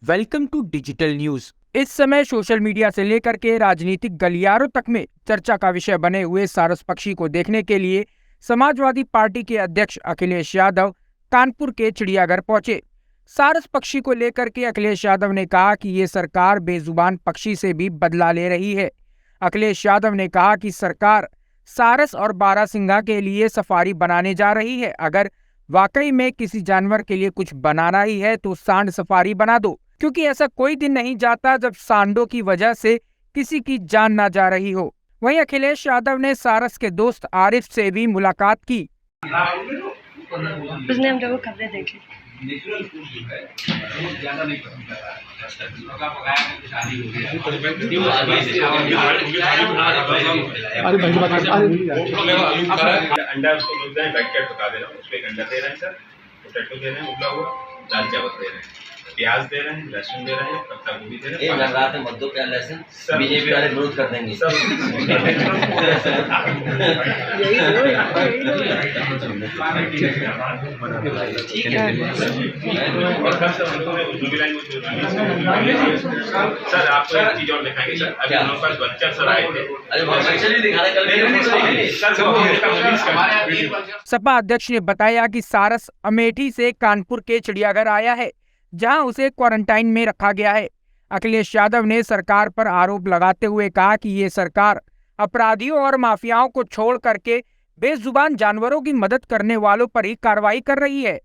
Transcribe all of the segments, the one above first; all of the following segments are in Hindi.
Welcome to digital news. इस समय सोशल मीडिया से लेकर के राजनीतिक गलियारों तक में चर्चा का विषय बने हुए सारस पक्षी को देखने के लिए समाजवादी पार्टी के अध्यक्ष अखिलेश यादव कानपुर के चिड़ियाघर पहुंचे। सारस पक्षी को लेकर के अखिलेश यादव ने कहा कि ये सरकार बेजुबान पक्षी से भी बदला ले रही है। अखिलेश यादव ने कहा कि सरकार सारस और बारहसिंगा के लिए सफारी बनाने जा रही है। अगर वाकई में किसी जानवर के लिए कुछ बनाना ही है तो सांड सफारी बना दो, क्योंकि ऐसा कोई दिन नहीं जाता जब सांडों की वजह से किसी की जान ना जा रही हो। वहीं अखिलेश यादव ने सारस के दोस्त आरिफ से भी मुलाकात की। उसने हम लोग खबरें देखी। नेचुरल फूड जो है वो ज्यादा नहीं पसंद कर रहा है। पका पकाया में शादी हो गया। अंडा उसको मिलता है, बैठ कर पका देना। उसको एक अंडा दे रहे हैं सर, पोटैटो दे रहे हैं उबला हुआ, दाल चावल दे रहे हैं, प्याज दे रहे हैं, लहसुन दे रहे हैं, पत्ता गोभी दे रहे हैं। रात में मत दो क्या लहसुन, बीजेपी वाले विरोध कर देंगे। सर आपको एक चीज और दिखाएंगे सर। अभी हमारे पास बच्चा सर आए थे। अरे बच्चे भी दिखाने कल सपा अध्यक्ष ने बताया कि सारस अमेठी से कानपुर के चिड़ियाघर आया है, जहां उसे क्वारंटाइन में रखा गया है। अखिलेश यादव ने सरकार पर आरोप लगाते हुए कहा कि ये सरकार अपराधियों और माफियाओं को छोड़ करके बेजुबान जानवरों की मदद करने वालों पर ही कार्रवाई कर रही है।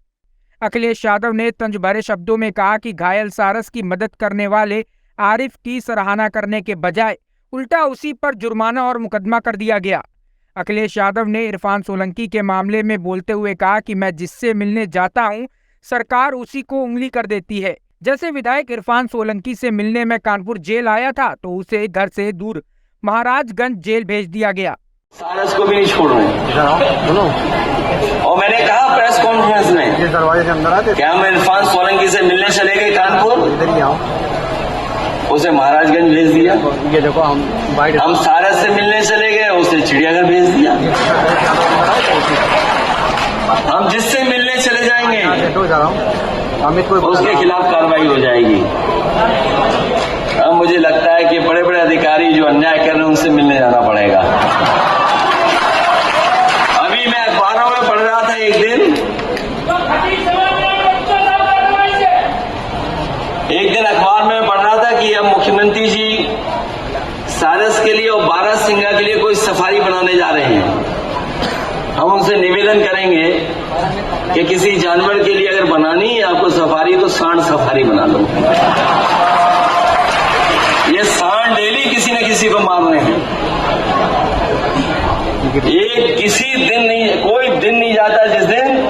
अखिलेश यादव ने तंज भरे शब्दों में कहा कि घायल सारस की मदद करने वाले आरिफ की सराहना करने के बजाय उल्टा उसी पर जुर्माना और मुकदमा कर दिया गया। अखिलेश यादव ने इरफान सोलंकी के मामले में बोलते हुए कहा कि मैं जिससे मिलने जाता हूं सरकार उसी को उंगली कर देती है। जैसे विधायक इरफान सोलंकी से मिलने में कानपुर जेल आया था तो उसे घर से दूर महाराजगंज जेल भेज दिया गया। सारस को भी नहीं छोड़ रहे। और मैंने कहा प्रेस कॉन्फ्रेंस में, दरवाजे के अंदर आते क्या हम इरफान सोलंकी से मिलने चले गए कानपुर, इधर ही आओ, उसे महाराजगंज भेज दिया। ये देखो हम सारस से मिलने चले गए, उसे चिड़ियाघर भेज दिया। हम जिससे मिलने चले जाएंगे उसके खिलाफ कार्रवाई हो जाएगी। अब मुझे लगता है कि बड़े बड़े अधिकारी जो अन्याय कर रहे हैं उनसे मिलने जाना पड़ेगा। अभी मैं अखबारों में पढ़ रहा था एक दिन अखबार में पढ़ रहा था कि अब मुख्यमंत्री जी सारस के लिए और बारहसिंगा के लिए कोई सफारी बनाने जा रहे हैं। हम उनसे निवेदन करेंगे कि किसी जानवर के लिए अगर बनानी है आपको सफारी तो सांड सफारी बना लो। ये सांड डेली किसी न किसी को मार रहे हैं। ये किसी दिन नहीं, कोई दिन नहीं जाता जिस दिन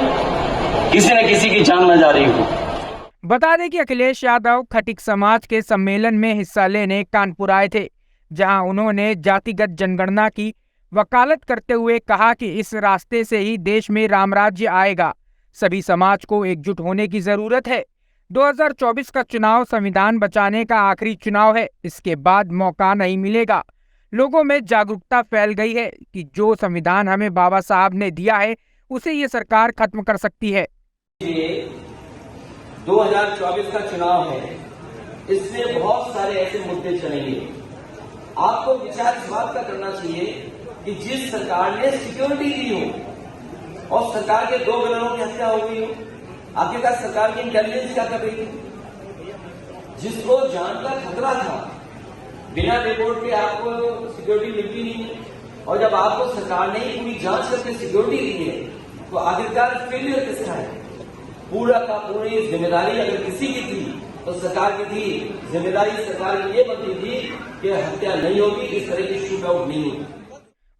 किसी न किसी की जान न जा रही हो। बता दें कि अखिलेश यादव खटिक समाज के सम्मेलन में हिस्सा लेने कानपुर आए थे, जहां उन्होंने जातिगत जनगणना की वकालत करते हुए कहा कि इस रास्ते से ही देश में रामराज्य आएगा। सभी समाज को एकजुट होने की जरूरत है। 2024 का चुनाव संविधान बचाने का आखिरी चुनाव है, इसके बाद मौका नहीं मिलेगा। लोगों में जागरूकता फैल गई है कि जो संविधान हमें बाबा साहब ने दिया है उसे ये सरकार खत्म कर सकती है। 2024 का चुनाव है, इसमें बहुत सारे ऐसे मुद्दे चलेंगे। आपको विचार इस बात का करना चाहिए कि जिस सरकार ने सिक्योरिटी दी हो और सरकार के 2 गनरों की हत्या हो गई हो, आखिरकार सरकार की इंटेलिजेंस क्या कर रही थी? जिसको जान का खतरा था, बिना रिपोर्ट के आपको सिक्योरिटी मिलती नहीं है, और जब आपको सरकार ने ही पूरी जांच करके सिक्योरिटी दी है तो आखिरकार फेलियर किसका है? पूरा का पूरी जिम्मेदारी अगर किसी की थी तो सरकार की थी। जिम्मेदारी सरकार की ये बनती थी कि हत्या नहीं होगी, इस तरह की शूट आउट नहीं होगी।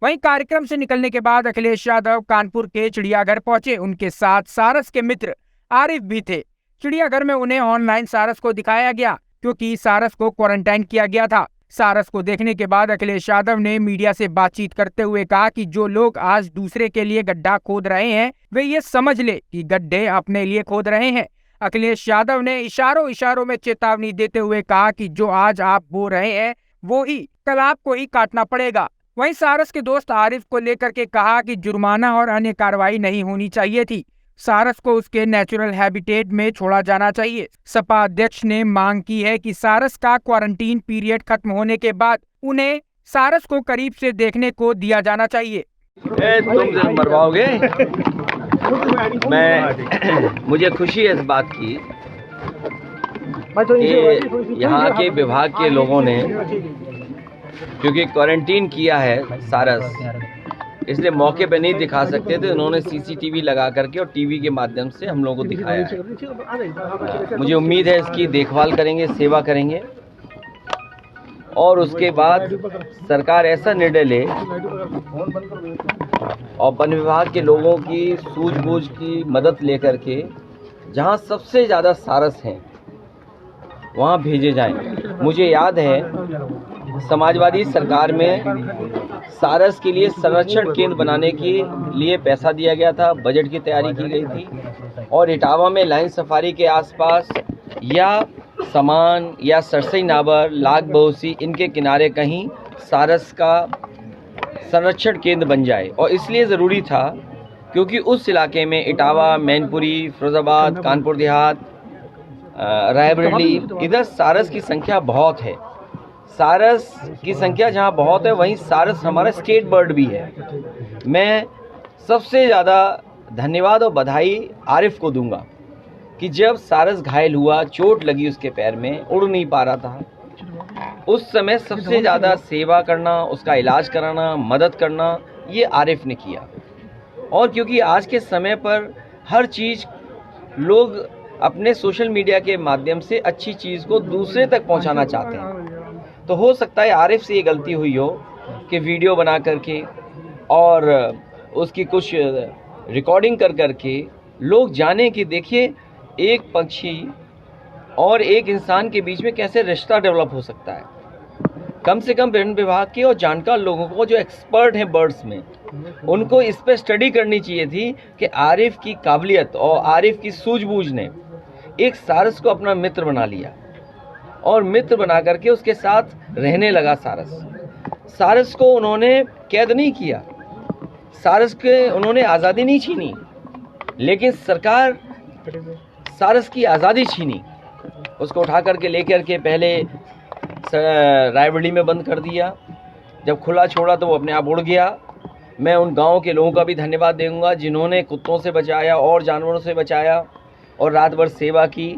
वहीं कार्यक्रम से निकलने के बाद अखिलेश यादव कानपुर के चिड़ियाघर पहुंचे। उनके साथ सारस के मित्र आरिफ भी थे। चिड़ियाघर में उन्हें ऑनलाइन सारस को दिखाया गया, क्योंकि सारस को क्वारंटाइन किया गया था। सारस को देखने के बाद अखिलेश यादव ने मीडिया से बातचीत करते हुए कहा कि जो लोग आज दूसरे के लिए गड्ढा खोद रहे हैं वे ये समझ ले कि गड्ढे अपने लिए खोद रहे हैं। अखिलेश यादव ने इशारों में चेतावनी देते हुए कहा कि जो आज आप बो रहे हैं वो ही कल आपको ही काटना पड़ेगा। वहीं सारस के दोस्त आरिफ को लेकर के कहा कि जुर्माना और अन्य कार्रवाई नहीं होनी चाहिए थी, सारस को उसके नेचुरल हैबिटेट में छोड़ा जाना चाहिए। सपा अध्यक्ष ने मांग की है कि सारस का क्वारंटीन पीरियड खत्म होने के बाद उन्हें सारस को करीब से देखने को दिया जाना चाहिए। तुम मरवाओगे? मुझे खुशी है इस बात की कि यहाँ के विभाग के लोगों ने, क्योंकि क्वारंटीन किया है सारस, इसलिए मौके पे नहीं दिखा सकते थे, उन्होंने सीसीटीवी लगा करके और टीवी के माध्यम से हम लोगों को दिखाया है। मुझे उम्मीद है इसकी देखभाल करेंगे, सेवा करेंगे और उसके बाद सरकार ऐसा निर्णय ले और वन विभाग के लोगों की सूझबूझ की मदद लेकर के जहाँ सबसे ज़्यादा सारस हैं वहाँ भेजे जाएं। मुझे याद है समाजवादी सरकार में सारस के लिए संरक्षण केंद्र बनाने के लिए पैसा दिया गया था, बजट की तैयारी की गई थी और इटावा में लाइन सफारी के आसपास या समान या सरसई नाबर, लाग बहुसी, इनके किनारे कहीं सारस का संरक्षण केंद्र बन जाए। और इसलिए ज़रूरी था क्योंकि उस इलाके में इटावा, मैनपुरी, फिरोजाबाद, कानपुर देहात, रायबरेली, इधर सारस की संख्या बहुत है। सारस की संख्या जहाँ बहुत है वहीं सारस हमारा स्टेट बर्ड भी है। मैं सबसे ज़्यादा धन्यवाद और बधाई आरिफ को दूंगा कि जब सारस घायल हुआ, चोट लगी उसके पैर में, उड़ नहीं पा रहा था, उस समय सबसे ज़्यादा सेवा करना, उसका इलाज कराना, मदद करना, ये आरिफ ने किया। और क्योंकि आज के समय पर हर चीज़ लोग अपने सोशल मीडिया के माध्यम से अच्छी चीज़ को दूसरे तक पहुंचाना चाहते हैं, तो हो सकता है आरिफ से ये गलती हुई हो कि वीडियो बना करके और उसकी कुछ रिकॉर्डिंग कर करके लोग जाने कि देखिए एक पक्षी और एक इंसान के बीच में कैसे रिश्ता डेवलप हो सकता है। कम से कम वन विभाग के और जानकार लोगों को, जो एक्सपर्ट हैं बर्ड्स में, उनको इस पर स्टडी करनी चाहिए थी कि आरिफ की काबिलियत और आरिफ की सूझबूझ ने एक सारस को अपना मित्र बना लिया और मित्र बना करके उसके साथ रहने लगा। सारस को उन्होंने कैद नहीं किया, सारस के उन्होंने आज़ादी नहीं छीनी, लेकिन सरकार सारस की आज़ादी छीनी। उसको उठा करके लेकर के पहले रायबरेली में बंद कर दिया, जब खुला छोड़ा तो वो अपने आप उड़ गया। मैं उन गाँव के लोगों का भी धन्यवाद दूंगा जिन्होंने कुत्तों से बचाया और जानवरों से बचाया और रात भर सेवा की,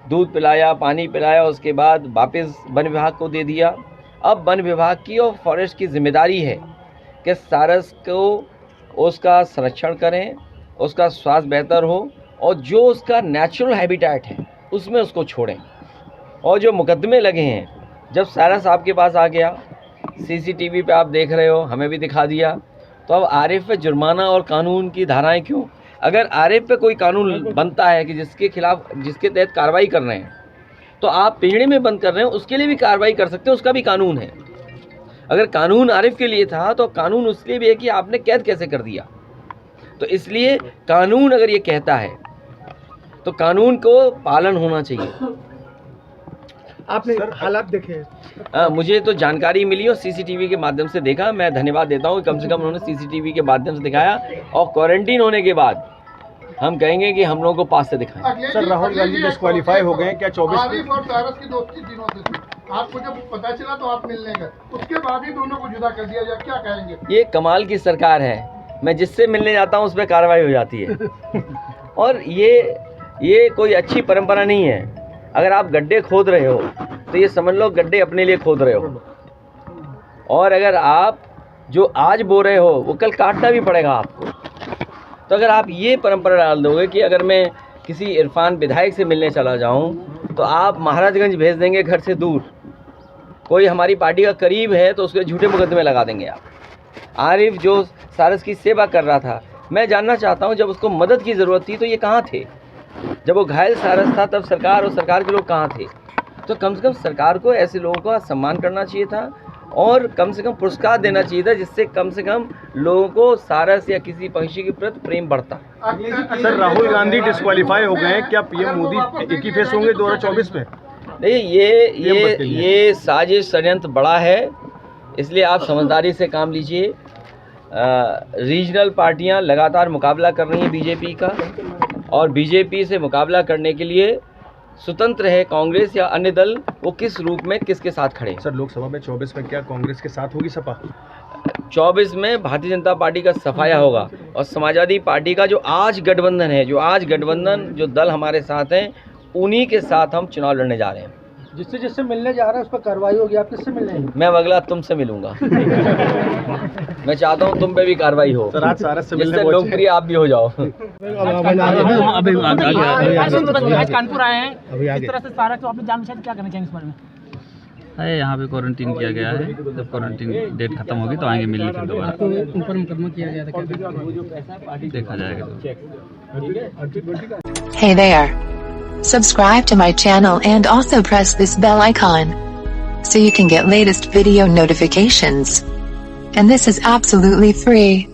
दूध पिलाया, पानी पिलाया, उसके बाद वापस वन विभाग को दे दिया। अब वन विभाग की और फॉरेस्ट की जिम्मेदारी है कि सारस को उसका संरक्षण करें, उसका स्वास्थ्य बेहतर हो और जो उसका नेचुरल हैबिटेट है उसमें उसको छोड़ें। और जो मुकदमे लगे हैं, जब सारस आपके पास आ गया, सीसीटीवी पे आप देख रहे हो, हमें भी दिखा दिया, तो अब आरिफ पे जुर्माना और कानून की धाराएं क्यों? अगर आरिफ पे कोई कानून बनता है कि जिसके खिलाफ, जिसके तहत कार्रवाई कर रहे हैं, तो आप पिंजड़े में बंद कर रहे हैं, उसके लिए भी कार्रवाई कर सकते हैं, उसका भी कानून है। अगर कानून आरिफ के लिए था तो कानून उसके लिए भी है कि आपने कैद कैसे कर दिया। तो इसलिए कानून अगर ये कहता है तो कानून को पालन होना चाहिए। आपने हालात देखे? मुझे तो जानकारी मिली और सीसीटीवी के माध्यम से देखा। मैं धन्यवाद देता हूँ कम से कम उन्होंने सीसीटीवी के माध्यम से दिखाया और क्वारंटीन होने के बाद हम कहेंगे कि हम लोगों को पास से दिखाएं। सर, राहुल गांधी डिस्क्वालीफाई हो गए क्या? 24 आरिफ और सारस की दोस्ती दिनों से थी, आपको जब पता चला तो आप मिलने गए, उसके बाद ही दोनों को जुदा कर दिया, क्या कहेंगे? ये कमाल की सरकार है, मैं जिससे मिलने जाता हूँ उस पर कार्रवाई हो जाती है। और ये कोई अच्छी परंपरा नहीं है। अगर आप गड्ढे खोद रहे हो तो ये समझ लो गड्ढे अपने लिए खोद रहे हो, और अगर आप जो आज बो रहे हो वो कल काटना भी पड़ेगा आपको। तो अगर आप ये परंपरा डाल दोगे कि अगर मैं किसी इरफान विधायक से मिलने चला जाऊं तो आप महाराजगंज भेज देंगे घर से दूर, कोई हमारी पार्टी का करीब है तो उसके झूठे मुकदमे लगा देंगे आप। आरिफ जो सारस की सेवा कर रहा था, मैं जानना चाहता हूं जब उसको मदद की ज़रूरत थी तो ये कहाँ थे? जब वो घायल सारस था तब सरकार और सरकार के लोग कहाँ थे? तो कम से कम सरकार को ऐसे लोगों का सम्मान करना चाहिए था और कम से कम पुरस्कार देना चाहिए था, जिससे कम से कम लोगों को सारस या किसी पक्षी के प्रति प्रेम बढ़ता। सर, राहुल गांधी डिस्क्वालीफाई हो गए, क्या पीएम मोदी एक ही फेस होंगे 2024 में? नहीं, ये साजिश षड्यंत्र बड़ा है, इसलिए आप समझदारी से काम लीजिए। रीजनल पार्टियां लगातार मुकाबला कर रही हैं बीजेपी का, और बीजेपी से मुकाबला करने के लिए स्वतंत्र है कांग्रेस या अन्य दल, वो किस रूप में किसके साथ खड़े। सर लोकसभा में 24 में क्या कांग्रेस के साथ होगी सपा? 24 में भारतीय जनता पार्टी का सफाया होगा, और समाजवादी पार्टी का जो आज गठबंधन जो दल हमारे साथ हैं, उन्हीं के साथ हम चुनाव लड़ने जा रहे हैं। जिससे मिलने जा रहा है उस पर कार्रवाई होगी, आप किससे मिलने हैं? मैं अगला तुमसे मिलूंगा। मैं चाहता हूँ तुम पे भी कार्रवाई हो, सर आज सारस से मिलने जिससे लोकप्रिय आप भी हो जाओ। आज कानपुर आए हैं, इस तरह से सारा तो आपने जान क्या करना चाहेंगे इस बारे में? है यहाँ पे क्वारंटीन किया गया है, जब क्वारंटीन डेट खत्म होगी तो आएंगे मिलने फिर दोबारा। तो ऊपर मुकदमा किया गया था, देखा जाएगा। Hey there. Subscribe to my channel and also press this bell icon so you can get latest video notifications. And this is absolutely free.